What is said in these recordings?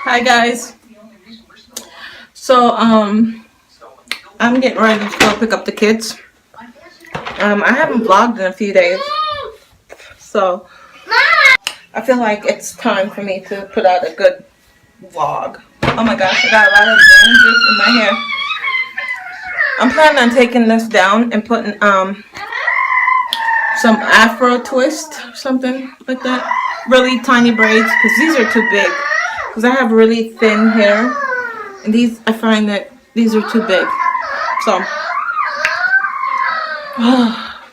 Hi guys. So I'm getting ready to go pick up the kids. I haven't vlogged in a few days, so I feel like it's time for me to put out a good vlog. Oh my gosh, I got a lot of bandages in my hair. I'm planning on taking this down and putting some afro twist, something like that. Really tiny braids, because these are too big. Because I have really thin hair, and these, I find that these are too big. So,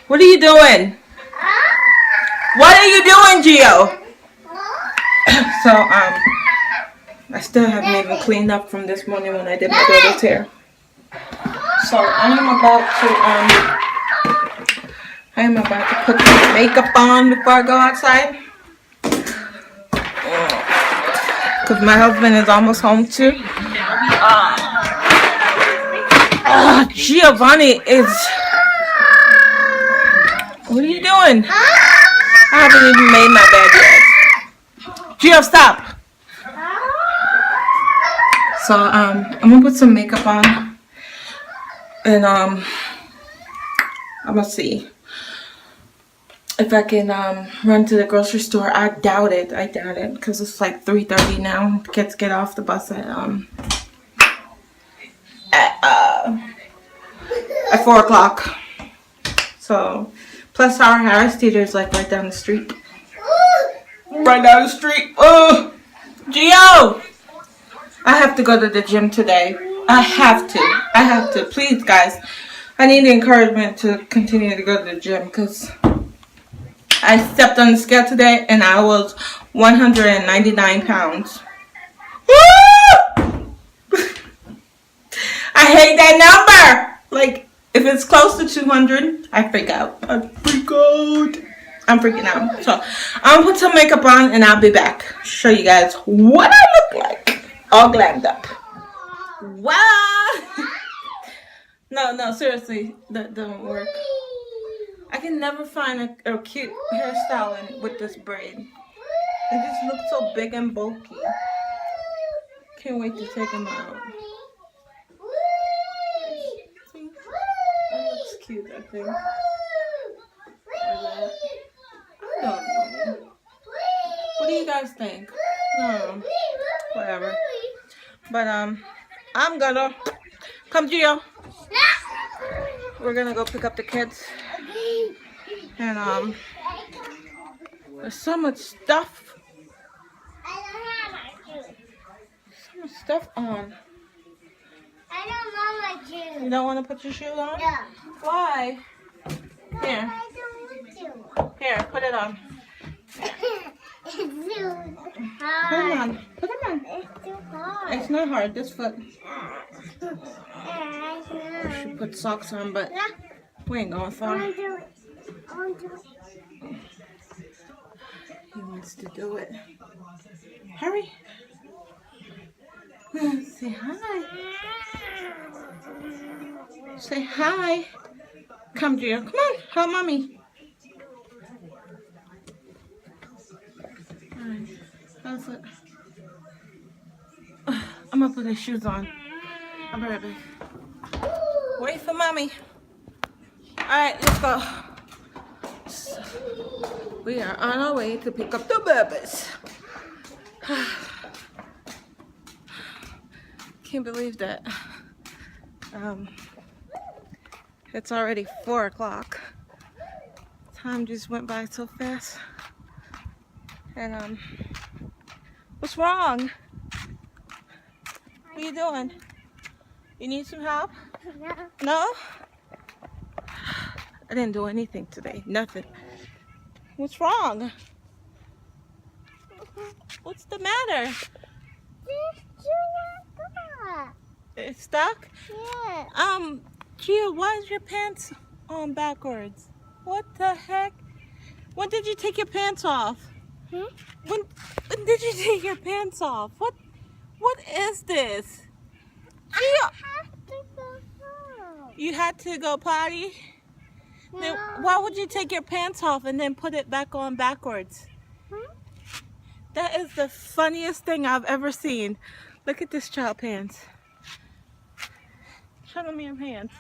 what are you doing? What are you doing, Gio? So, I still haven't even cleaned up from this morning when I did my daughter's hair. So, I am about to put some makeup on before I go outside. Because my husband is almost home too. Giovanni is... What are you doing? I haven't even made my bed yet. Gio, stop! So, I'm gonna put some makeup on. And, I'm gonna see if I can run to the grocery store. I doubt it, because it's like 3:30 now. Kids get off the bus at 4 o'clock. So, plus our Harris Theater is like right down the street. Right down the street. Oh, Gio! I have to go to the gym today. I have to. Please, guys. I need the encouragement to continue to go to the gym, because I stepped on the scale today and I was 199 pounds. Woo! I hate that number. Like, if it's close to 200, I freak out. I'm freaking out. So, I'm gonna put some makeup on and I'll be back. Show you guys what I look like. All glammed up. Wow! No, seriously. That don't work. I can never find a cute hairstyle with this braid. It just looks so big and bulky. Can't wait to take them out. See? That looks cute, I think. I don't know. What do you guys think? No. Whatever. But, I'm gonna... Come, Gio. We're gonna go pick up the kids. And, there's so much stuff. So much stuff on. I don't want my shoes. You don't want to put your shoes on? No. Why? Here. I don't want Here, put it on. to. It's too Put them hard. on. Put them on. It's too hard. It's not hard. This foot. I I should put socks on, but we ain't going far. want to do it. I want to do it. He wants to do it. Hurry. Say hi. Say hi. Come, Gio. Come on. Help mommy. Alright. How's it? I'm gonna put his shoes on. I'll be right back. Wait for mommy. Alright, let's go. So, we are on our way to pick up the babies. Can't believe that. It's already 4 o'clock. Time just went by so fast. And what's wrong? What are you doing? You need some help? No. No? I didn't do anything today. Nothing. What's wrong? What's the matter? It's It's stuck? yeah. Gia, why is your pants on backwards? What the heck? When did you take your pants off? Hmm? When did you take your pants off? What is this? I Gia, have to go home. you had to go potty? Then why would you take your pants off and then put it back on backwards? Hmm? That is the funniest thing I've ever seen. Look at this child pants. Show them your pants.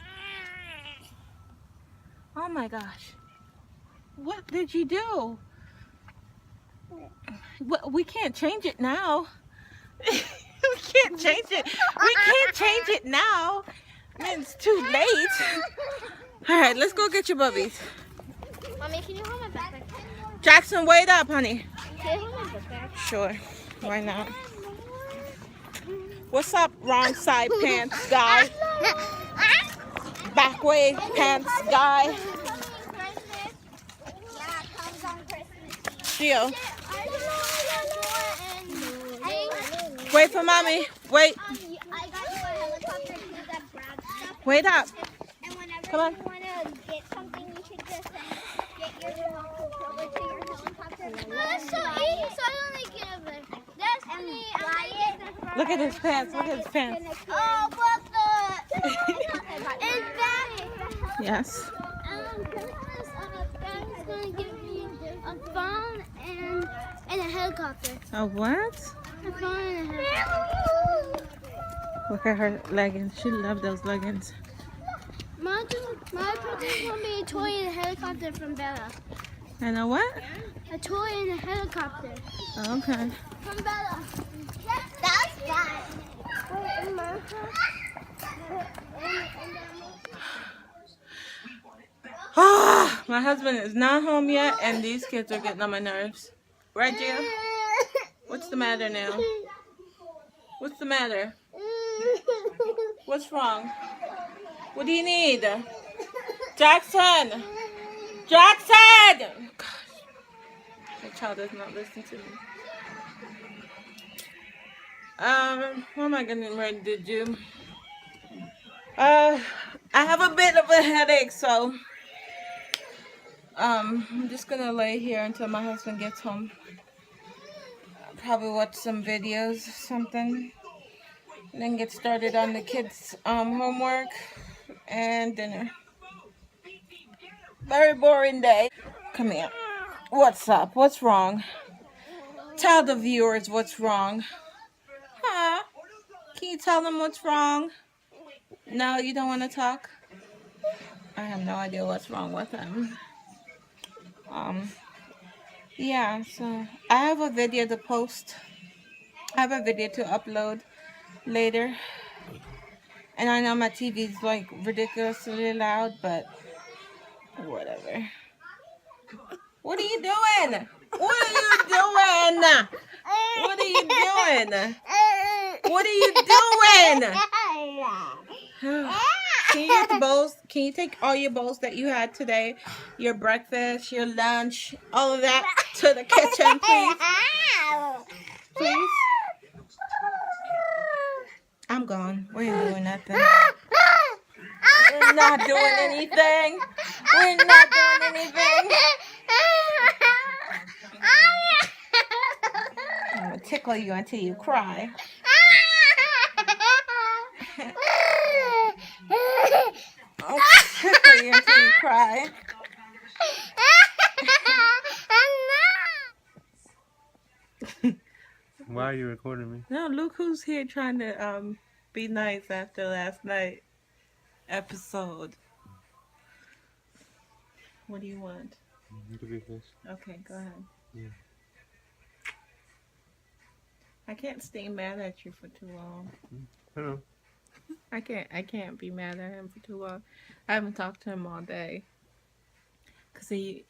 Oh my gosh. What did you do? We can't change it now. We can't change it. We can't change it now. I mean, it's too late. All right, let's go get your bubbies. Mommy, can you hold my backpack? Jackson, wait up, honey. Can you hold my backpack? Sure. Why not? What's up, wrong side pants guy? Back way pants guy. Gio. Wait for mommy. Wait. Wait up. Come on. You want to get something, you should just get your remote controller to your helicopter. That's so easy, so I only give it. Destiny, Look at his pants. Look at his pants. Oh, but and that. Yes. Dad's going to give me a phone and a helicopter. A what? A phone and a helicopter. Look at her leggings. She loves those leggings. My purpose will be a toy and a helicopter from Bella. And a what? A toy and a helicopter. Okay. From Bella. That's bad. Ah, my husband is not home yet, and these kids are getting on my nerves. Right, Gio? What's the matter now? What's the matter? What's wrong? What do you need? Jackson! Jackson! Gosh, my child does not listen to me. What am I getting ready to do? I have a bit of a headache, so I'm just gonna lay here until my husband gets home. Probably watch some videos or something. And then get started on the kids' homework and dinner. Very boring day. Come here. What's up? What's wrong? Tell the viewers what's wrong. Huh? Can you tell them what's wrong? No, you don't want to talk? I have no idea what's wrong with them. Yeah, so I have a video to post. I have a video to upload later. And I know my TV's like ridiculously loud, but whatever. What are you doing? What are you doing? What are you doing? What are you doing? Can you get the bowls? Can you take all your bowls that you had today? Your breakfast, your lunch, all of that to the kitchen, please? Please? I'm gone. We ain't doing nothing. We're not doing anything. We're not doing anything. I'm gonna tickle you until you cry. I'll tickle you until you cry. Why are you recording me? No, look who's here trying to be nice after last night episode. What do you want? You can be first. Okay, go ahead. Yeah. I can't stay mad at you for too long. Hello. I can't be mad at him for too long. I haven't talked to him all day. Cause he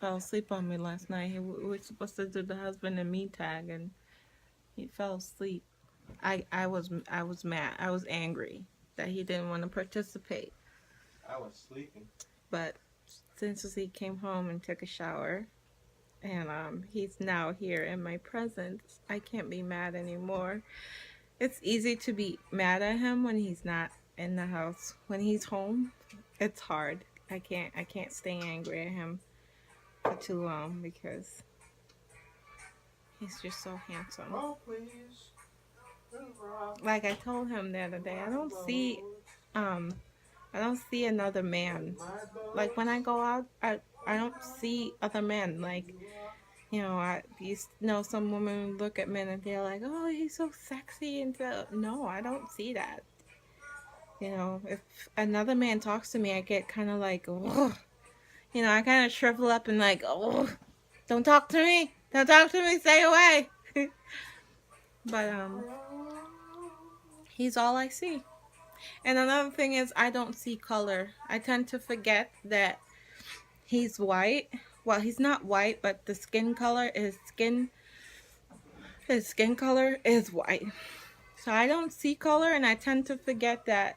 fell asleep on me last night. We were supposed to do the husband and me tag, and he fell asleep. I was mad. I was angry that he didn't want to participate. I was sleeping. But since he came home and took a shower, and he's now here in my presence, I can't be mad anymore. It's easy to be mad at him when he's not in the house. When he's home, it's hard. I can't stay angry at him for too long because he's just so handsome. Oh, please. Like I told him the other day, um I don't see another man. Like when I go out, I don't see other men. Like, you know, some women look at men and they're like, "Oh, he's so sexy," and so no, I don't see that. You know, if another man talks to me, I get kind of like, ugh. You know, I kind of shrivel up and like, oh, don't talk to me, stay away. But he's all I see. And another thing is, I don't see color. I tend to forget that he's white. Well, he's not white, but the skin color, his skin color is white. So I don't see color, and I tend to forget that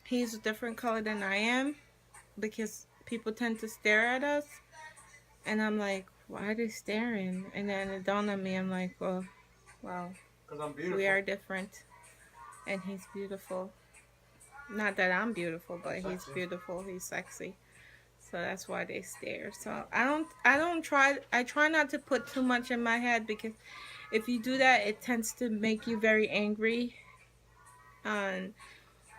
he's a different color than I am because people tend to stare at us, and I'm like, why are they staring? And then it dawned on me, I'm like, well, wow, 'Cause I'm beautiful. we are different, and he's beautiful. Not that I'm beautiful, but he's beautiful. He's sexy. So that's why they stare. So I try not to put too much in my head because if you do that, it tends to make you very angry. And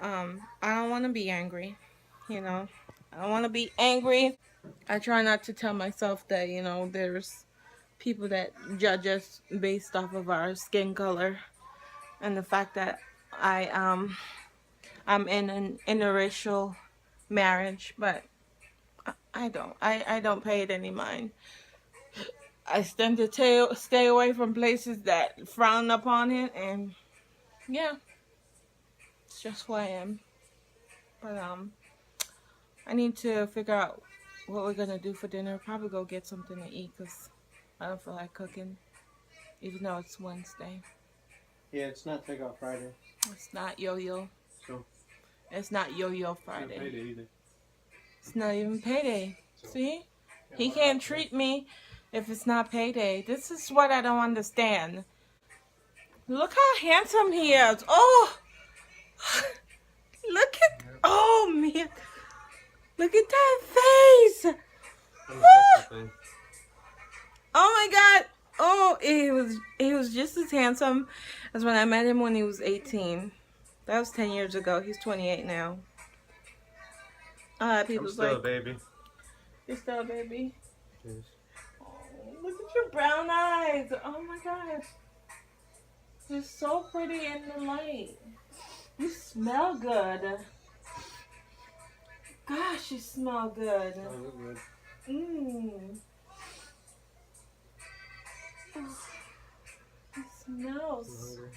I don't want to be angry, you know. I don't want to be angry. I try not to tell myself that, you know, there's people that judge us based off of our skin color and the fact that I'm in an interracial marriage, but I don't. I don't pay it any mind. I tend to stay away from places that frown upon it, and yeah, it's just who I am. But I need to figure out what we're gonna do for dinner. Probably go get something to eat because I don't feel like cooking, even though it's Wednesday. Yeah, it's not Takeout Friday. It's not yo-yo. So It's not yo-yo it's not Friday. payday either. It's not even payday. So, See? yeah, He why can't not? treat me if it's not payday. This is what I don't understand. Look how handsome he is. Oh! Look at... Oh, man. Look at that face. I'm a sexy thing. Oh, my God. Oh, he was just as handsome as when I met him when he was 18. That was 10 years ago. He's 28 now. I'm People's still like... a baby. You're still a baby? Yes. Oh, look at your brown eyes. Oh, my gosh. You're so pretty in the light. You smell good. Gosh, you smell good. Oh, look good. Mmm. Oh, it smells. I'm hungry.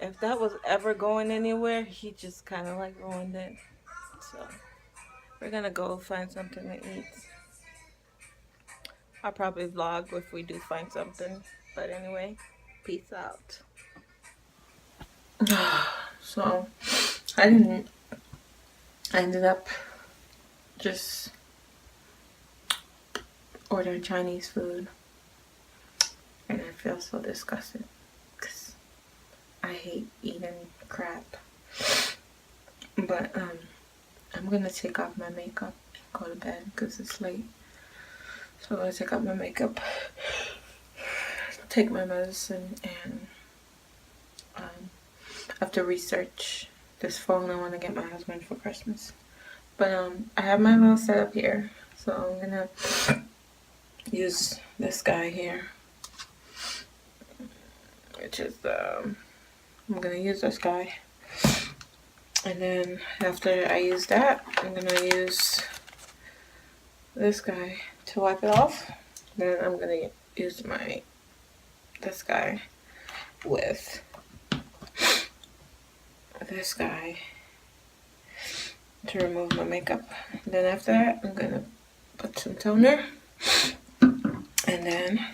If that was ever going anywhere, he just kind of like ruined it. So, we're gonna go find something to eat. I'll probably vlog if we do find something. But anyway, peace out. So, I ended up just ordering Chinese food. And I feel so disgusted. Because I hate eating crap. But, I'm going to take off my makeup and go to bed because it's late. So I'm going to take off my makeup, take my medicine, and I have to research this phone I want to get my husband for Christmas. But I have my little setup here. So I'm going to use this guy here. Which is, I'm going to use this guy. And then after I use that, I'm going to use this guy to wipe it off. Then I'm going to use this guy with this guy to remove my makeup. Then after that, I'm going to put some toner. And then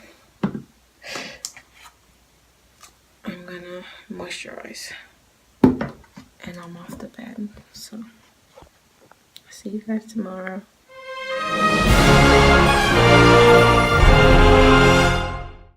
I'm going to moisturize. And I'm off to bed. So, see you guys tomorrow.